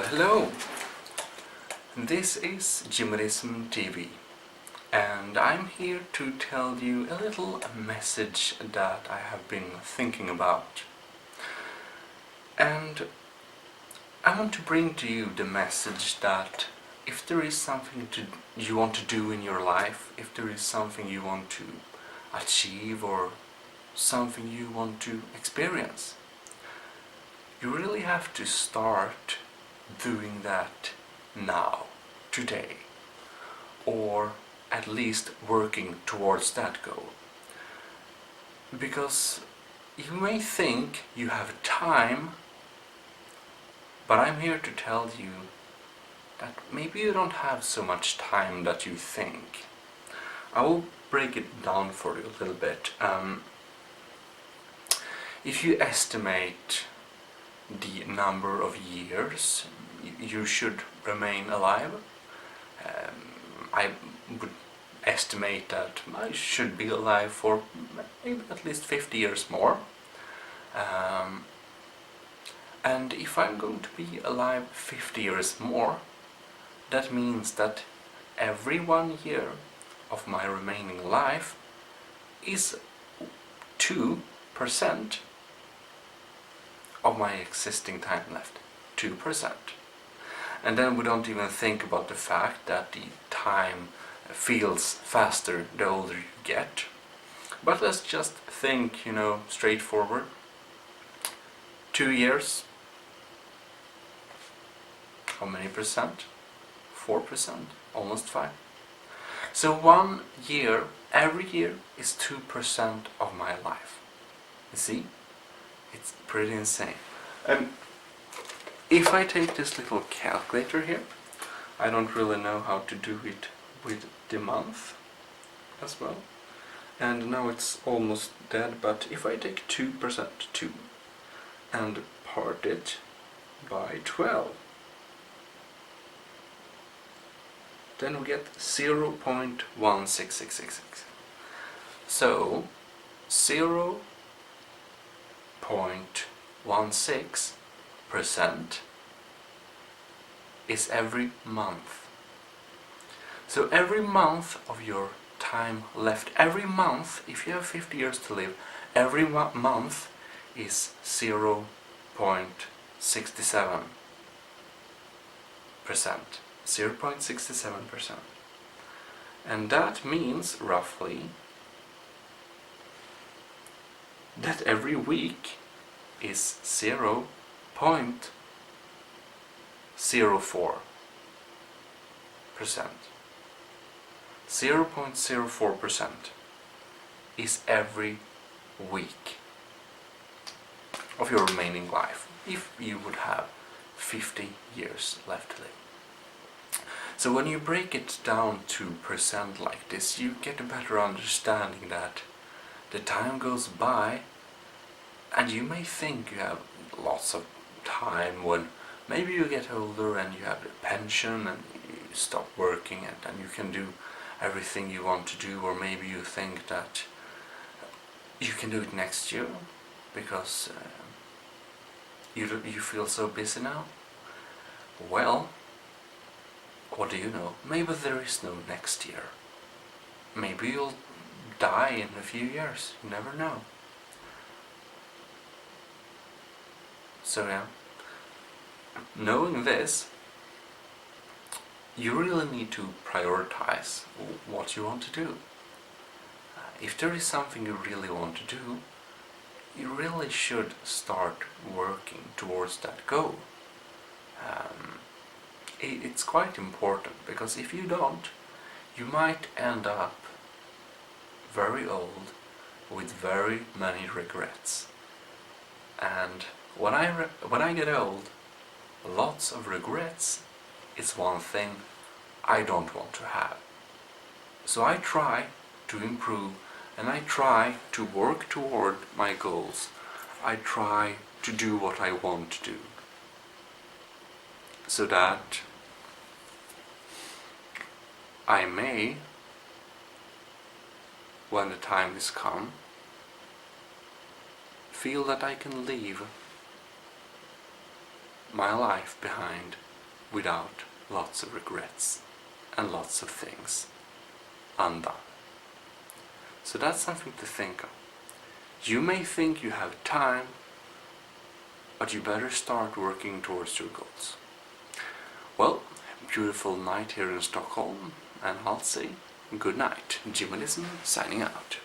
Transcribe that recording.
Well, hello. This is Jimerism TV, and I'm here to tell you a little message that I have been thinking about. And I want to bring to you the message that if there is something you want to do in your life, if there is something you want to achieve or something you want to experience, you really have to start doing that now, today, or at least working towards that goal. Because you may think you have time, but I'm here to tell you that maybe you don't have so much time that you think. I will break it down for you a little bit. If you estimate the number of years you should remain alive, I would estimate that I should be alive for maybe at least 50 years more. And if I'm going to be alive 50 years more, that means that every 1 year of my remaining life is 2% of my existing time left. 2%. And then we don't even think about the fact that the time feels faster the older you get. But let's just think, straightforward. 2 years. How many percent? 4%, almost 5. So 1 year, every year is 2% of my life. You see? It's pretty insane. If I take this little calculator here, I don't really know how to do it with the month as well. And now it's almost dead, but if I take 2%, 2, and part it by 12, then we get 0.16666. So 0.16% is every month. So every month of your time left, every month, if you have 50 years to live, every month is 0.67%. 0.67%. And that means roughly that every week is 0.04%. 0.04% is every week of your remaining life, if you would have 50 years left to live. So when you break it down to percent like this, you get a better understanding that the time goes by, and you may think you have lots of time when maybe you get older and you have a pension and you stop working and you can do everything you want to do, or maybe you think that you can do it next year because you feel so busy now. Well, what do you know? Maybe there is no next year. Maybe you'll die in a few years. You never know. So yeah, knowing this, you really need to prioritize what you want to do. If there is something you really want to do, you really should start working towards that goal. It's quite important, because if you don't, you might end up very old with very many regrets. And when I get old, lots of regrets is one thing I don't want to have. So I try to improve, and I try to work toward my goals. I try to do what I want to do, so that I may, when the time is come, feel that I can leave my life behind without lots of regrets and lots of things undone. So that's something to think of. You may think you have time, but you better start working towards your goals. Well, beautiful night here in Stockholm, and I'll say good night. Jimalism signing out.